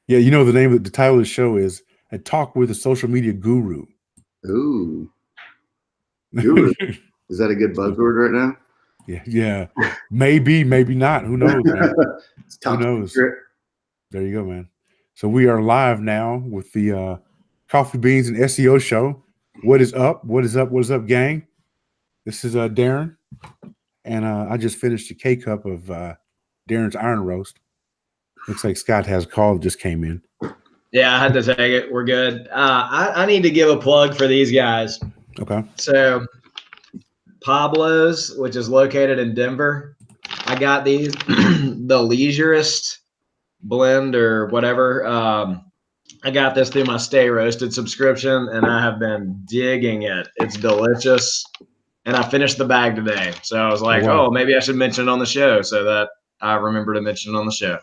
Yeah, you know the name of the title of the show is "A Talk with a Social Media Guru." Ooh, guru. Is that a good buzzword right now? Yeah, yeah, maybe, maybe not. Who knows, man? It's Who top knows? secret. There you go, man. So we are live now with the Coffee Beans and SEO show. What is up? What is up? What is up, gang? This is Darren, and I just finished a K cup of Darren's Iron Roast. Looks like Scott has a call that just came in. Yeah, I had to take it. We're good. I need to give a plug for these guys. Okay. So Pablo's, which is located in Denver, I got these, the Leisurist blend or whatever. I got this through my Stay Roasted subscription, and I have been digging it. It's delicious, and I finished the bag today. So I was like, wow. oh, maybe I should mention it on the show so that I remember to mention it on the show.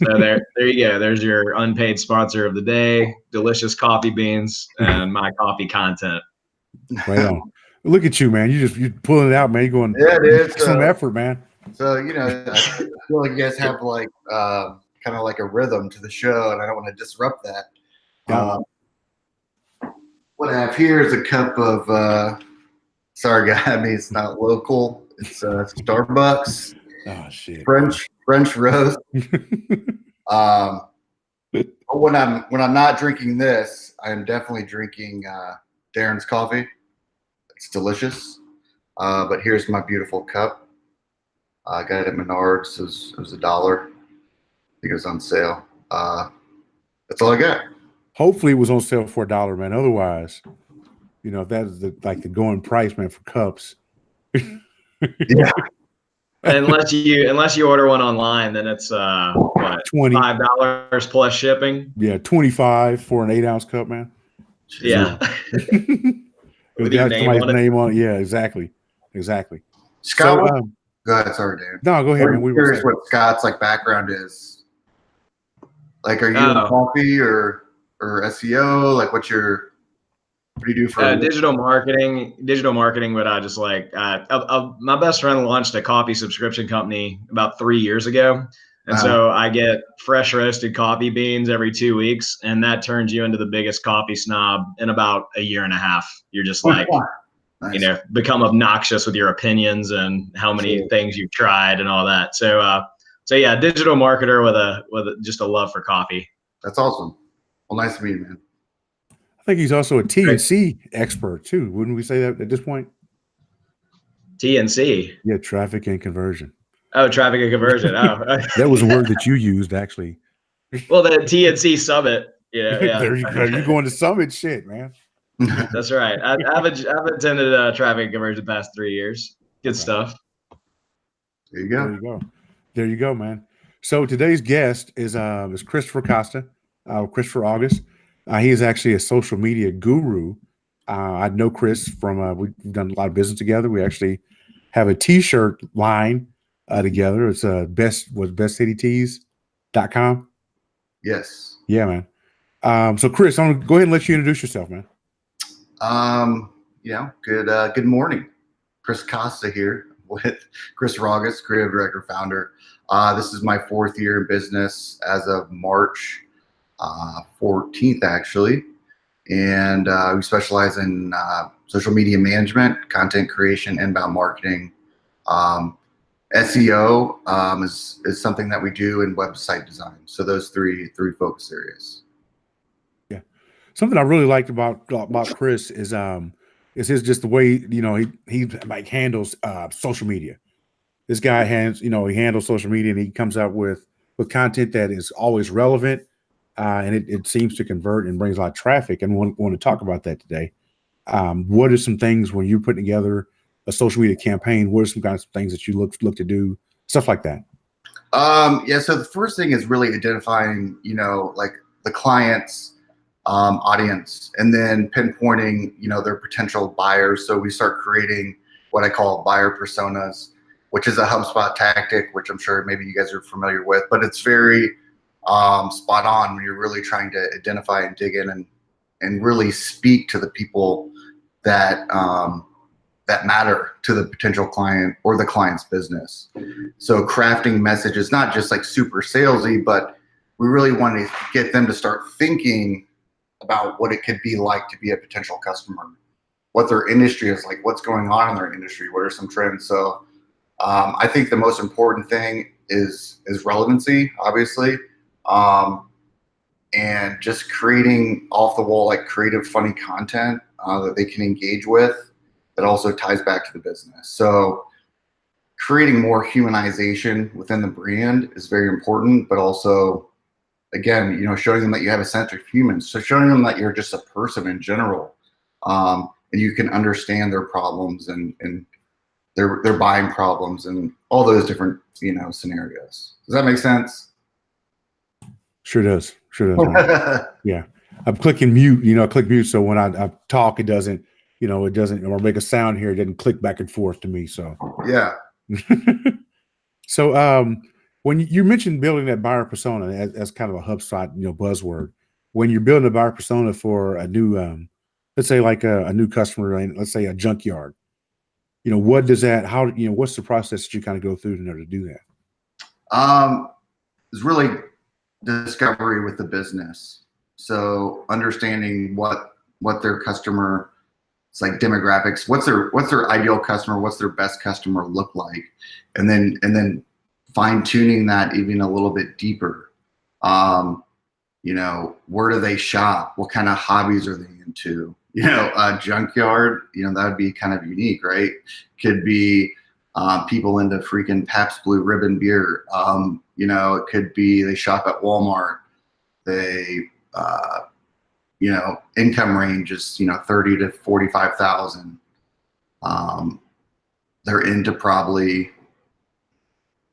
So there you go. There's your unpaid sponsor of the day. Delicious coffee beans and my coffee content. Right on. Look at you, man. You're pulling it out, man. You're going, Yeah, dude. some effort, man. So, I feel like you guys have like kind of like a rhythm to the show, and I don't want to disrupt that. What I have here is a cup of, sorry, guy, I mean, it's not local. It's Starbucks. Oh, shit. French roast. But when I'm not drinking this, I am definitely drinking Darren's coffee. It's delicious. But here's my beautiful cup. I got it at Menards. It was $1. I think it was on sale. That's all I got. Hopefully it was on sale for $1, man. Otherwise, if that is the going price, man, for cups. Yeah. Unless you order one online, then it's what, $5 plus shipping. Yeah, $25 for an 8-ounce cup, man. Yeah. With your name on it. Yeah, exactly. Scott, so, go ahead. Sorry, Dan. No, go ahead, man. I'm curious what Scott's background is. Like, are you in coffee or SEO? Like, what do you do for digital marketing? Digital marketing, but I just my best friend launched a coffee subscription company about 3 years ago. And so I get fresh roasted coffee beans every 2 weeks, and that turns you into the biggest coffee snob in about a year and a half. You're just like, nice. Become obnoxious with your opinions and how many things you've tried and all that. So yeah, digital marketer with just a love for coffee. That's awesome. Well, nice to meet you, man. I think he's also a T&C expert too. Wouldn't we say that at this point? T&C. Yeah, traffic and conversion. Oh, traffic and conversion. Oh, that was a word that you used, actually. Well, the T&C Summit. Yeah. There you go. You're going to Summit shit, man. That's right. I've attended traffic and conversion the past 3 years. Good stuff. There you go. There you go, man. So today's guest is Christopher Costa, Christopher August. He is actually a social media guru. I know Chris from we've done a lot of business together. We actually have a T-shirt line together. It's bestcitytees.com. Yes. Yeah, man. So Chris, I'm gonna go ahead and let you introduce yourself, man. Good morning. Chris Costa here with Chris August, creative director, founder. This is my 4th year in business as of March 14th, actually. And we specialize in social media management, content creation, inbound marketing. SEO is something that we do in website design. So those three focus areas. Yeah, something I really liked about Chris is his just the way he handles social media. This guy he handles social media, and he comes out with content that is always relevant, and it seems to convert and brings a lot of traffic. And we want to talk about that today. What are some things when you're putting together a social media campaign? What are some kinds of things that you look to do? Stuff like that. So the first thing is really identifying, like the client's audience, and then pinpointing, their potential buyers. So we start creating what I call buyer personas, which is a HubSpot tactic, which I'm sure maybe you guys are familiar with, but it's very spot on when you're really trying to identify and dig in and really speak to the people that matter to the potential client or the client's business. So crafting messages, not just like super salesy, but we really want to get them to start thinking about what it could be like to be a potential customer, what their industry is like, what's going on in their industry, what are some trends. So I think the most important thing is relevancy, obviously, and just creating off the wall, like creative, funny content that they can engage with that also ties back to the business. So creating more humanization within the brand is very important, but also, again, showing them that you have a sense of humans. So showing them that you're just a person in general, and you can understand their problems and their buying problems and all those different, scenarios. Does that make sense? Sure does. Man. Yeah. I'm clicking mute, I click mute. So when I talk, it doesn't, or make a sound here. It doesn't click back and forth to me. So, yeah. So, when you mentioned building that buyer persona as kind of a HubSpot, buzzword, when you're building a buyer persona for a new, let's say like a new customer, and let's say a junkyard, what does that, what's the process that you kind of go through in order to do that? It's really discovery with the business. So understanding what their customer, it's like demographics, what's their ideal customer, what's their best customer look like, and then fine tuning that even a little bit deeper. Where do they shop? What kind of hobbies are they into? A junkyard, that would be kind of unique, right? Could be people into freaking Pabst Blue Ribbon beer. It could be they shop at Walmart. They, income range is, 30 to 45,000. They're into probably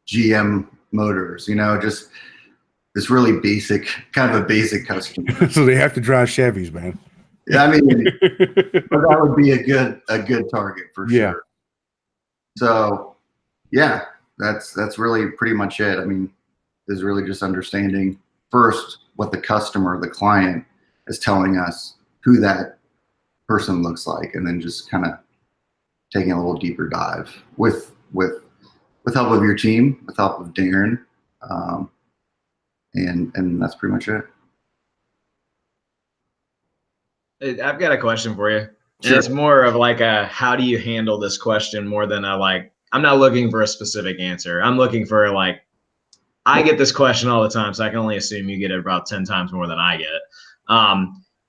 GM Motors, just this really basic, kind of a basic customer. So they have to drive Chevys, man. Yeah, I mean, that would be a good target for sure. Yeah. So, yeah, that's really pretty much it. I mean, is really just understanding first what the customer, the client, is telling us, who that person looks like, and then just kind of taking a little deeper dive with help of your team, with help of Darren, and that's pretty much it. I've got a question for you. Sure. And it's more of like a, how do you handle this question, more than I'm not looking for a specific answer. I'm looking for I get this question all the time, so I can only assume you get it about 10 times more than I get it.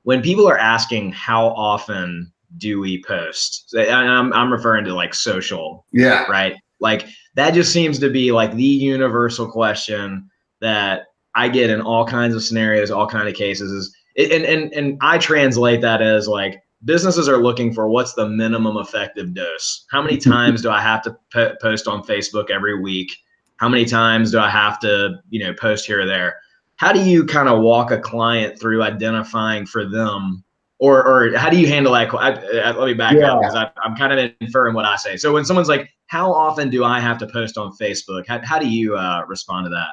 When people are asking how often do we post, and I'm referring to like social, Yeah. Right? Like that just seems to be like the universal question that I get in all kinds of scenarios, all kinds of cases. And I translate that as like, businesses are looking for what's the minimum effective dose. How many times do I have to post on Facebook every week? How many times do I have to, post here or there? How do you kind of walk a client through identifying for them, or how do you handle that? Let me back up, because I'm kind of inferring what I say. So when someone's like, how often do I have to post on Facebook? How do you respond to that?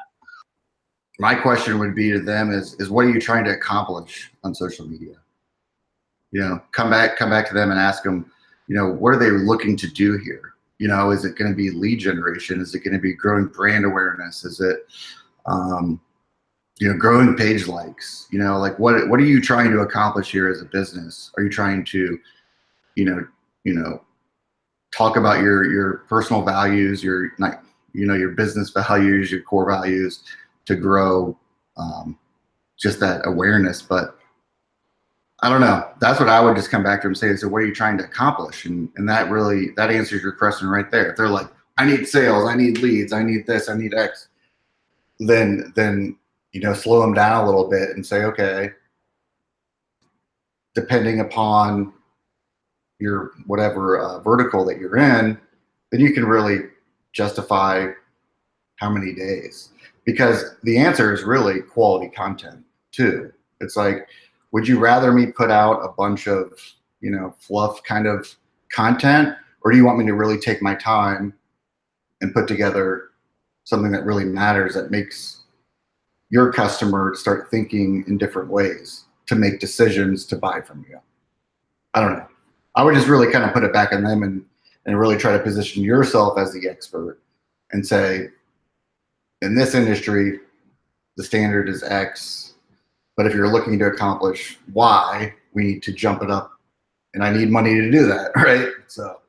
My question would be to them is what are you trying to accomplish on social media? Come back to them and ask them, what are they looking to do here? Is it going to be lead generation? Is it going to be growing brand awareness? Is it, growing page likes? Like what are you trying to accomplish here as a business? Are you trying to, talk about your personal values, your business values, your core values, to grow just that awareness? But I don't know. That's what I would just come back to them and say. So what are you trying to accomplish? And that answers your question right there. If they're like, I need sales, I need leads, I need this, I need X, then slow them down a little bit and say, okay, depending upon your whatever vertical that you're in, then you can really justify how many days. Because the answer is really quality content too. It's like, would you rather me put out a bunch of, fluff kind of content, or do you want me to really take my time and put together something that really matters, that makes your customer start thinking in different ways to make decisions to buy from you? I don't know. I would just really kind of put it back on them and really try to position yourself as the expert and say, in this industry, the standard is X, but if you're looking to accomplish Y, we need to jump it up, and I need money to do that, right? So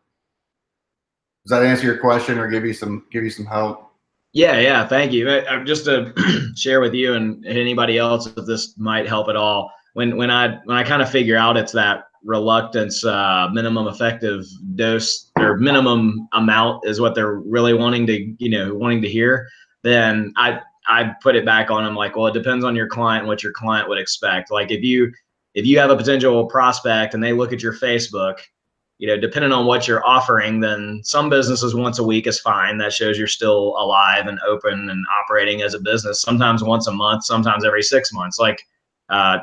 does that answer your question or give you some help? Yeah, thank you. Just to share with you and anybody else if this might help at all. When I kind of figure out it's that reluctance, minimum effective dose or minimum amount is what they're really wanting to hear, then I put it back on them like, well, it depends on your client and what your client would expect. Like if you have a potential prospect and they look at your Facebook, depending on what you're offering, then some businesses once a week is fine. That shows you're still alive and open and operating as a business. Sometimes once a month, sometimes every 6 months. Like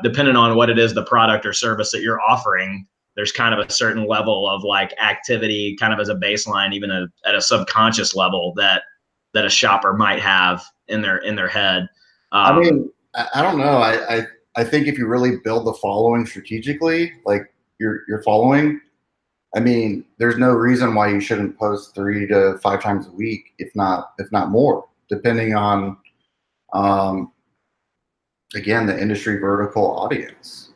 depending on what it is, the product or service that you're offering, there's kind of a certain level of like activity, kind of as a baseline, even at a subconscious level that a shopper might have in their head. I mean, I don't know. I think if you really build the following strategically, like your following, I mean, there's no reason why you shouldn't post 3 to 5 times a week, if not more, depending on, again, the industry vertical audience.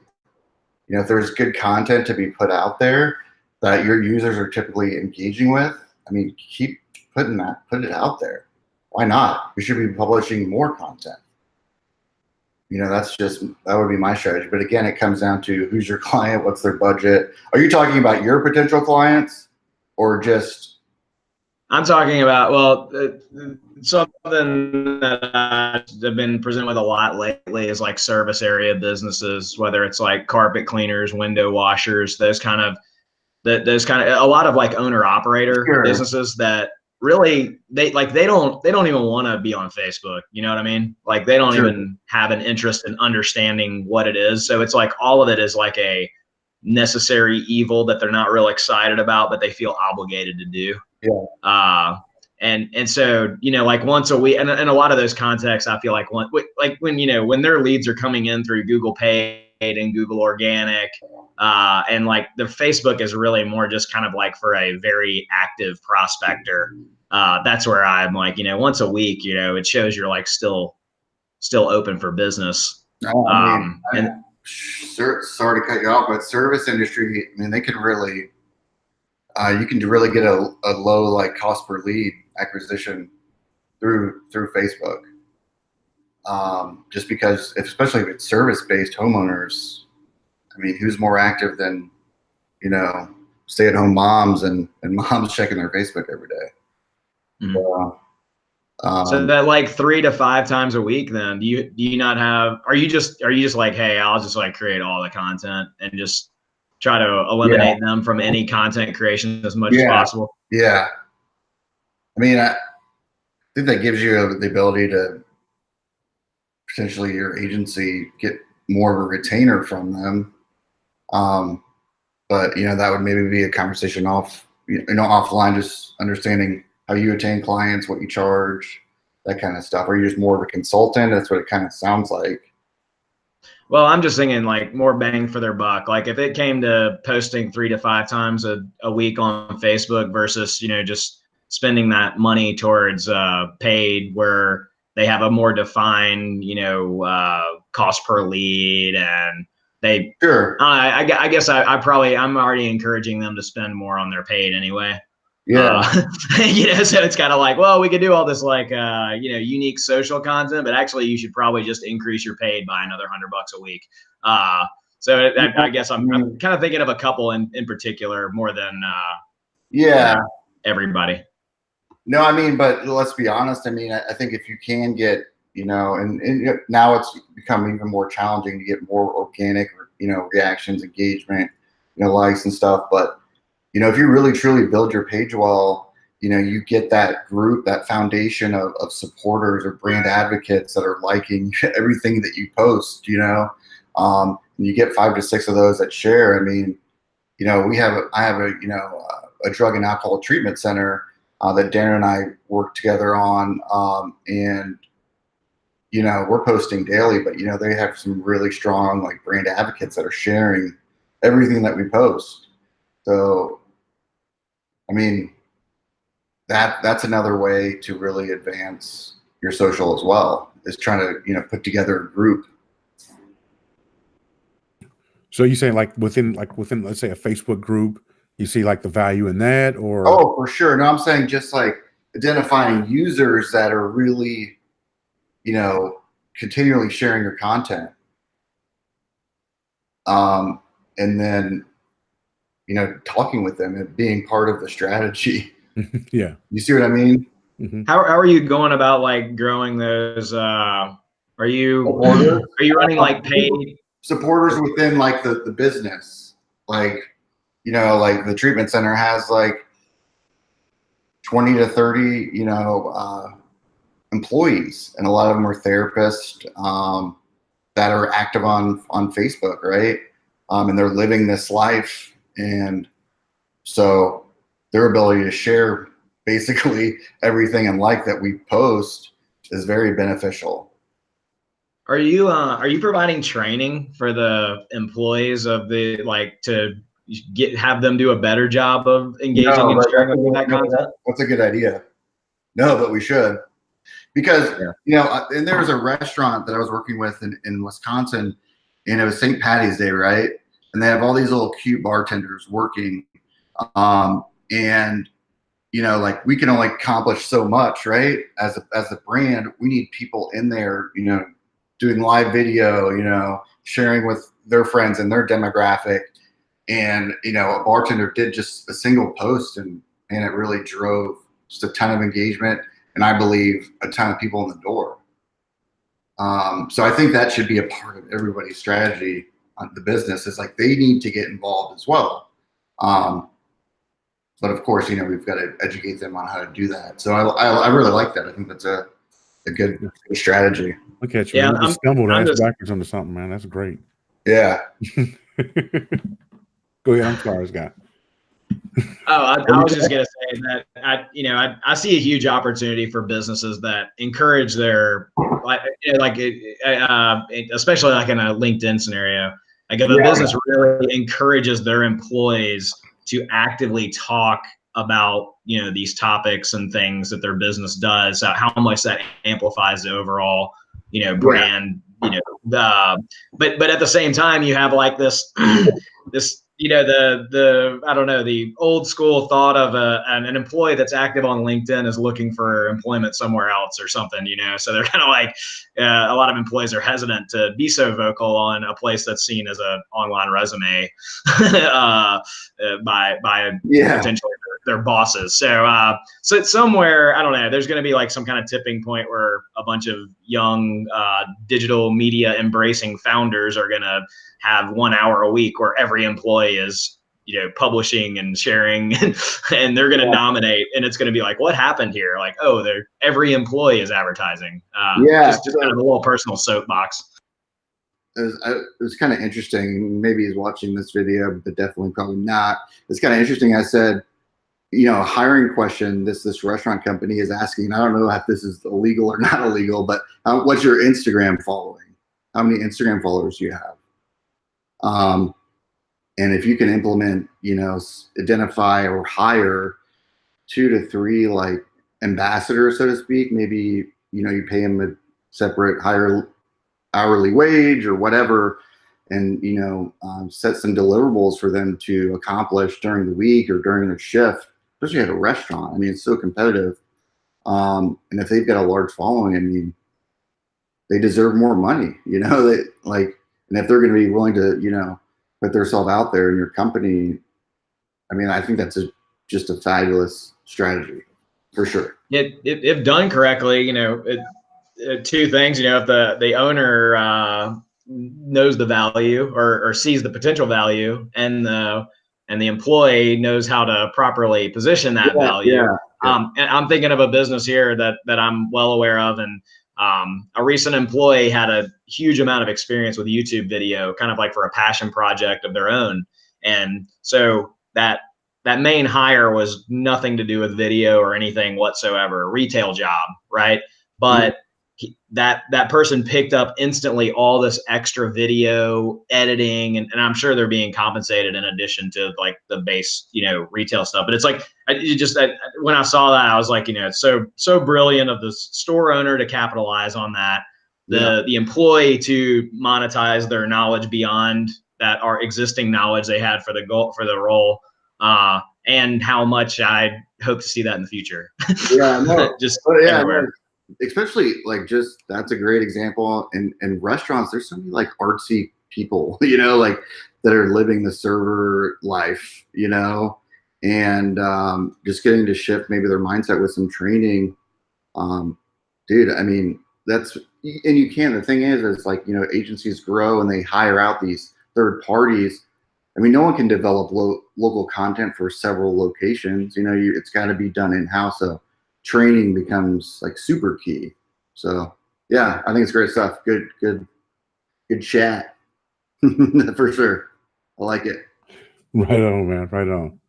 If there's good content to be put out there that your users are typically engaging with, I mean, keep put it out there. Why not? We should be publishing more content. That would be my strategy. But again, it comes down to who's your client, what's their budget. Are you talking about your potential clients or just? I'm talking about, well, something that I've been presented with a lot lately is like service area businesses, whether it's like carpet cleaners, window washers, those kind of a lot of like owner operator Sure. businesses that really they don't even want to be on Facebook. You know what I mean? Like they don't Sure. even have an interest in understanding what it is. So it's like all of it is like a necessary evil that they're not real excited about, but they feel obligated to do. Yeah. And so, like once a week, and in a lot of those contexts, I feel like when their leads are coming in through Google Paid and Google Organic, and like the Facebook is really more just kind of like for a very active prospector. That's where I'm like, once a week, it shows you're like still open for business. Sorry to cut you off, but service industry, I mean, they can really, you can really get a low like cost per lead acquisition through Facebook. Just because, especially if it's service-based homeowners, I mean, who's more active than, stay-at-home moms and moms checking their Facebook every day. Mm-hmm. So that like 3 to 5 times a week, then do you not have? Are you just like, hey, I'll just like create all the content and just try to eliminate them from any content creation as much as possible? Yeah. I mean, I think that gives you the ability to potentially your agency get more of a retainer from them. But that would maybe be a conversation offline, just understanding how you attain clients, what you charge, that kind of stuff. Are you just more of a consultant? That's what it kind of sounds like. Well, I'm just thinking like more bang for their buck. Like if it came to posting 3 to 5 times a week on Facebook versus, just spending that money towards paid where they have a more defined, cost per lead and they, sure. I guess I'm already encouraging them to spend more on their paid anyway. Yeah. So it's kind of like, well, we could do all this like, unique social content, but actually you should probably just increase your paid by another $100 a week. So I guess I'm kind of thinking of a couple in particular more than, everybody. No, I mean, but let's be honest. I mean, I think if you can get, and now it's become even more challenging to get more organic, reactions, engagement, likes and stuff. But, if you really truly build your page well, you get that group, that foundation of supporters or brand advocates that are liking everything that you post, and you get 5 to 6 of those that share. I mean, I have a drug and alcohol treatment center that Darren and I work together on, and we're posting daily, but they have some really strong like brand advocates that are sharing everything that we post. So, I mean, that's another way to really advance your social as well, is trying to, you know, put together a group. So you saying like within let's say a Facebook group, you see like the value in that, or Oh, for sure. No, I'm saying just like identifying users that are really, you know, continually sharing your content. And then, you know, talking with them and being part of the strategy. yeah. You see what I mean? Mm-hmm. How are you going about like growing those? Are you running like paid Supporters within like the business? Like, you know, like the treatment center has like 20 to 30, you know, employees, and a lot of them are therapists that are active on Facebook, right? And they're living this life, and so their ability to share basically everything in life that we post is very beneficial. Are you providing training for the employees of the like to have them do a better job of engaging and sharing with that content? That's a good idea. No, but we should, because you know, and there was a restaurant that I was working with in Wisconsin, and it was St. Patty's Day, right? And they have all these little cute bartenders working, and you know, like we can only accomplish so much, right? As a brand, we need people in there, you know, doing live video, you know, sharing with their friends and their demographic. And, you know, a bartender did just a single post, and it really drove just a ton of engagement, and I believe a ton of people in the door. So I think that should be a part of everybody's strategy on the business, is like they need to get involved as well. But of course, you know, we've got to educate them on how to do that. So I really like that. I think that's a good strategy. Look at you. Yeah, You just stumbled I'm ass just- backwards into something, man. That's great. Yeah. Go ahead. I'm sorry, Scott. I was just gonna say that I see a huge opportunity for businesses that encourage their especially like in a LinkedIn scenario. Like if a business really encourages their employees to actively talk about, you know, these topics and things that their business does, how much that amplifies the overall, you know, brand, you know, but at the same time you have like this this, you know, the I don't know, the old school thought of an employee that's active on LinkedIn is looking for employment somewhere else or something, you know. So they're kind of like a lot of employees are hesitant to be so vocal on a place that's seen as an online resume by potentially their bosses. So so somewhere, I don't know, there's going to be like some kind of tipping point where a bunch of young digital media embracing founders are going to have 1 hour a week where every employee is, you know, publishing and sharing, and they're going to dominate, and it's going to be like, what happened here? Like, oh, every employee is advertising. Just kind of a little personal soapbox. It was kind of interesting. Maybe he's watching this video, but definitely probably not. It's kind of interesting. I said, you know, a hiring question this restaurant company is asking. I don't know if this is illegal or not illegal, but what's your Instagram following? How many Instagram followers do you have? And if you can implement, you know, identify or hire 2 to 3 like ambassadors, so to speak, maybe, you know, you pay them a separate higher hourly wage or whatever, and, you know, set some deliverables for them to accomplish during the week or during their shift, especially at a restaurant. I mean, it's so competitive. And if they've got a large following, I mean, they deserve more money, you know, and if they're going to be willing to, you know, put themselves out there in your company, I mean, I think that's just a fabulous strategy for sure. If done correctly, you know, two things, you know, if the owner knows the value or sees the potential value, and the employee knows how to properly position that value. And I'm thinking of a business here that I'm well aware of, and a recent employee had a huge amount of experience with YouTube video, kind of like for a passion project of their own. And so that main hire was nothing to do with video or anything whatsoever, retail job, right? But that person picked up instantly all this extra video editing, and I'm sure they're being compensated in addition to like the base, retail stuff. But it's like, when I saw that, I was like, it's so brilliant of the store owner to capitalize on that, the employee to monetize their knowledge beyond that our existing knowledge they had for the role, and how much I hope to see that in the future. Yeah, no, just everywhere. No, especially like that's a great example. In restaurants, there's so many like artsy people, like that are living the server life, and just getting to shift maybe their mindset with some training. Dude, I mean, and you can. The thing is like, agencies grow and they hire out these third parties. I mean, no one can develop local content for several locations. It's got to be done in-house. So training becomes like super key. So yeah, I think it's great stuff. Good chat. For sure. I like it. Right on, man. Right on.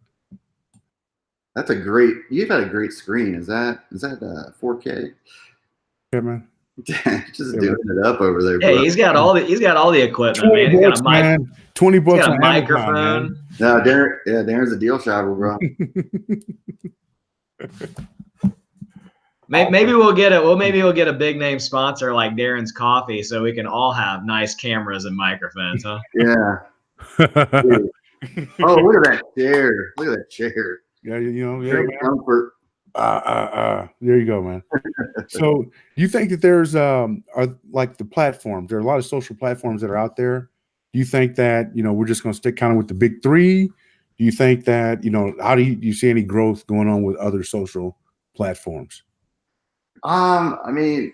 You've had a great screen. Is that 4K? Yeah, man. Just doing it up over there. Hey, bro. he's got all the equipment, man. He's got a man. $20 he's got a on microphone. Amazon, No, Darren's a deal shopper, bro. Maybe we'll get a big name sponsor like Darren's Coffee, so we can all have nice cameras and microphones, huh? Yeah. Oh, look at that chair! Look at that chair. Yeah, Great comfort. There you go, man. So, do you think that there's are like the platforms? There are a lot of social platforms that are out there. Do you think that we're just going to stick kind of with the big three? Do you think that how do you see any growth going on with other social platforms? I mean,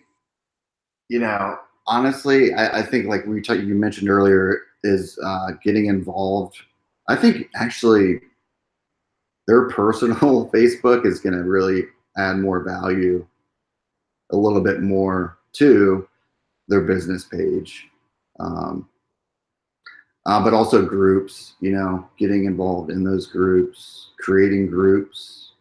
honestly, I think like you mentioned earlier is getting involved. I think actually their personal Facebook is going to really add more value, a little bit more to their business page. But also groups, getting involved in those groups, creating groups.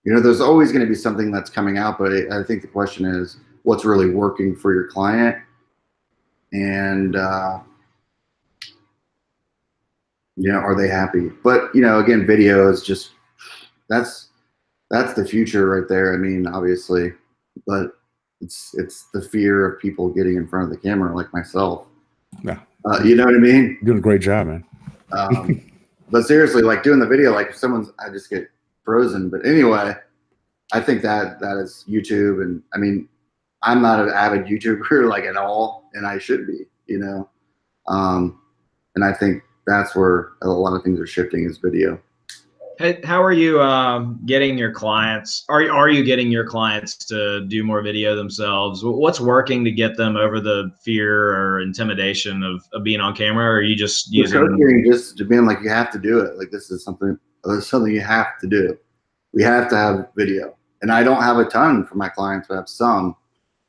There's always going to be something that's coming out, but I think the question is what's really working for your client. And, are they happy? But, again, video is just, that's the future right there. I mean, obviously, but it's the fear of people getting in front of the camera like myself. Yeah. You know what I mean? You're doing a great job, man. But seriously, like doing the video, like I just get frozen. But anyway, I think that is YouTube. And I mean, I'm not an avid YouTuber like at all, and I should be, and I think that's where a lot of things are shifting is video. Hey, how are you getting your clients? Are you getting your clients to do more video themselves? What's working to get them over the fear or intimidation of being on camera? Or are you just using just being like, you have to do it? Like this is something you have to do. We have to have video, and I don't have a ton for my clients, but I have some,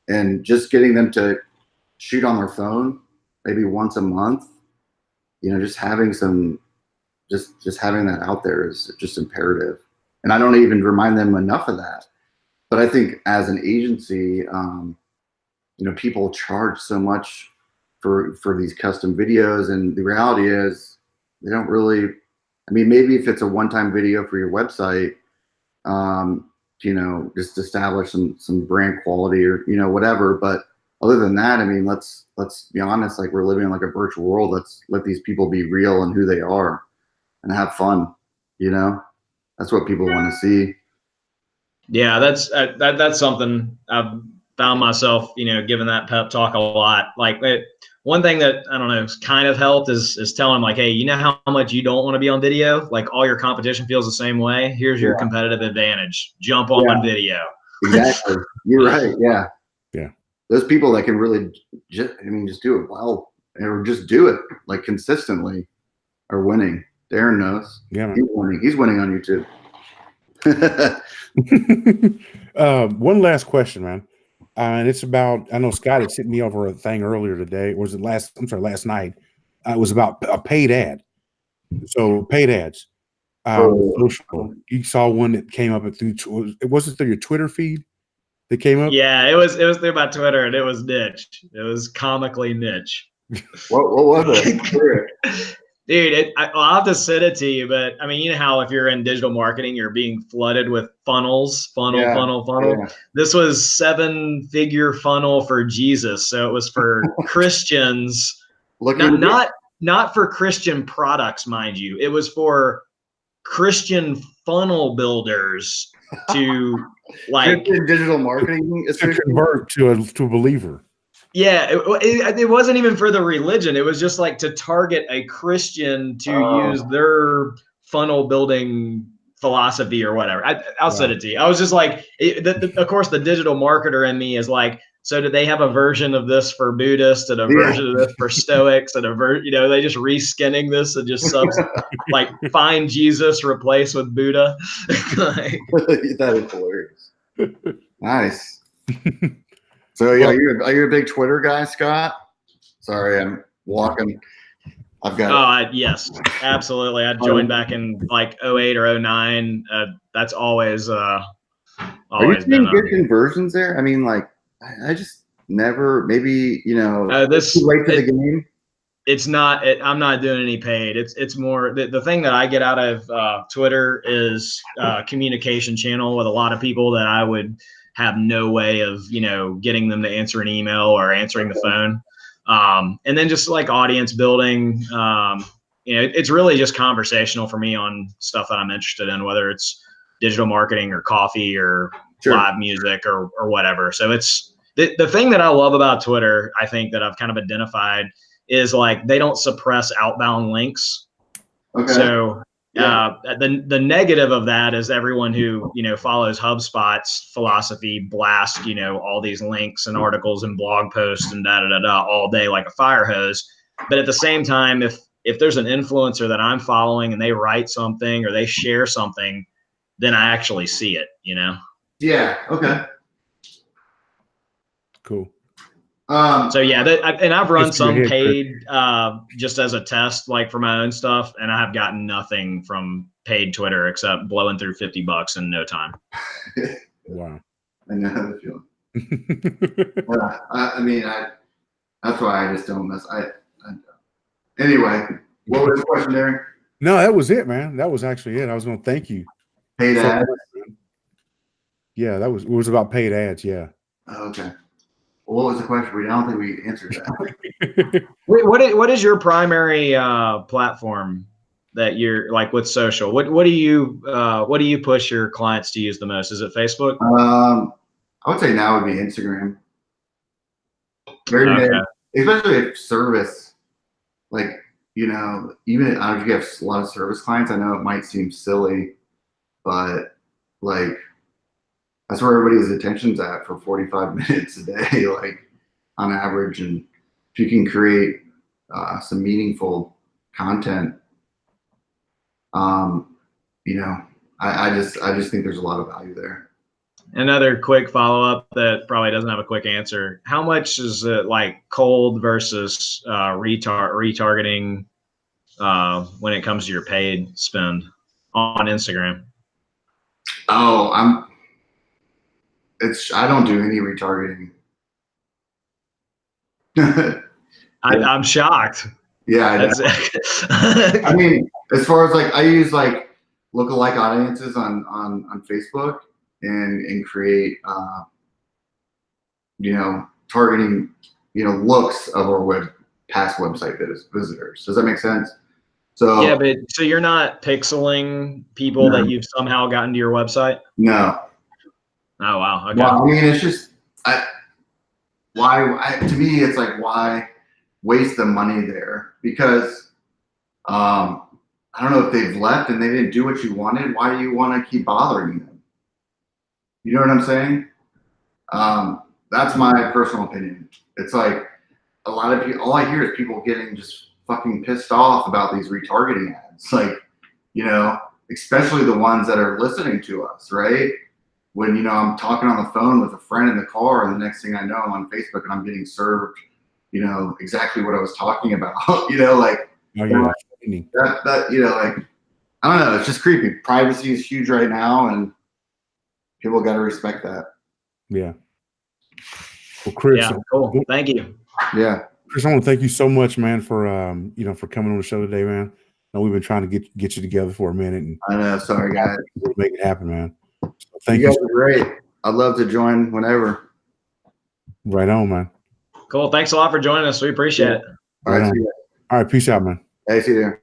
and just getting them to shoot on their phone maybe once a month. Just having just having that out there is just imperative. And I don't even remind them enough of that. But I think as an agency, people charge so much for these custom videos. And the reality is they don't really, I mean, maybe if it's a one-time video for your website, just establish some brand quality or, whatever. But other than that, I mean, let's be honest, like we're living in like a virtual world. Let's let these people be real and who they are and have fun. That's what people want to see. Yeah, that's something I've found myself, giving that pep talk a lot. Like one thing that I don't know kind of helped is telling them like, hey, how much you don't want to be on video? Like all your competition feels the same way. Here's your competitive advantage. Jump on video. Exactly. You're right. Yeah. Yeah. Those people that can really just do it well or just do it like consistently are winning. Darren knows. Yeah, man. He's winning on YouTube. One last question, man. And it's about, I know Scott had sent me over a thing earlier today. Or was it last night? It was about a paid ad. So paid ads. Social. You saw one that came up through, was it through your Twitter feed? that came up? Yeah, it was through my Twitter, and it was niche. It was comically niche. What was it? Dude, I'll have to send it to you, but I mean, you know how if you're in digital marketing, you're being flooded with funnels, funnel. Yeah. This was 7-figure funnel for Jesus. So it was for Christians, not for Christian products, mind you. It was for Christian funnel builders to like digital marketing to convert to a believer. Yeah, it wasn't even for the religion. It was just like to target a Christian to use their funnel building philosophy or whatever. I'll send it to you. I was just like, of course, the digital marketer in me is like, so do they have a version of this for Buddhists and a version of this for Stoics and they just reskinning this and just like find Jesus replaced with Buddha. That is hilarious. Nice. So yeah, are you a big Twitter guy, Scott? Sorry, I'm walking. I've got. Yes, absolutely. I joined back in like 08 or 09. That's always. Are you seeing good conversions there? I mean, like, I just never. Maybe this too late to the game. It's not. I'm not doing any paid. It's more the thing that I get out of Twitter is communication channel with a lot of people that I would have no way of getting them to answer an email or answering the phone, and then just like audience building. It's really just conversational for me on stuff that I'm interested in, whether it's digital marketing or coffee or live music or whatever. So it's the thing that I love about Twitter, I think, that I've kind of identified is like they don't suppress outbound links. Okay. So the negative of that is everyone who follows HubSpot's philosophy blast all these links and articles and blog posts and all day like a fire hose. But at the same time, if there's an influencer that I'm following and they write something or they share something, then I actually see it. Yeah. Okay. Cool. So yeah, and I've run some paid just as a test, like for my own stuff, and I have gotten nothing from paid Twitter except blowing through $50 in no time. Wow. I know how to feel. I mean, that's why I just don't mess. Anyway, what was the question, Darren? No, that was it, man. That was actually it. I was going to thank you. Paid ads. Yeah, it was about paid ads. Yeah. Okay. What was the question? I don't think we answered that. Wait, what is your primary platform that you're like with social? What do you push your clients to use the most? Is it Facebook? I would say now would be Instagram. Very big, especially if service, like even I don't know if you have a lot of service clients. I know it might seem silly, but like, that's where everybody's attention's at for 45 minutes a day, like on average. And if you can create some meaningful content, I just think there's a lot of value there. Another quick follow-up that probably doesn't have a quick answer. How much is it like cold versus retargeting when it comes to your paid spend on Instagram? Oh, I don't do any retargeting. I'm shocked. Yeah, I mean, as far as like, I use like lookalike audiences on Facebook and create, targeting, looks of our past website visitors. Does that make sense? So yeah, but so you're not pixeling people that you've somehow gotten to your website? No. Oh wow. Okay. Well, I mean, it's just to me, it's like, why waste the money there? Because I don't know if they've left and they didn't do what you wanted. Why do you want to keep bothering them? You know what I'm saying? That's my personal opinion. It's like a lot of people. All I hear is people getting just fucking pissed off about these retargeting ads. Like, especially the ones that are listening to us, right? When, I'm talking on the phone with a friend in the car and the next thing I know, I'm on Facebook and I'm getting served, exactly what I was talking about, like that, like, I don't know. It's just creepy. Privacy is huge right now and people got to respect that. Yeah. Well, Chris, Yeah, cool. Thank you. Yeah. Chris, I want to thank you so much, man, for for coming on the show today, man. I know we've been trying to get you together for a minute, and I know. Sorry, guys. we'll make it happen, man. So thank You you. guys are great. I'd love to join whenever. Right on, man. Cool. Thanks a lot for joining us. We appreciate it. All right. Right on. See you. All right, peace out, man. Hey, see you there.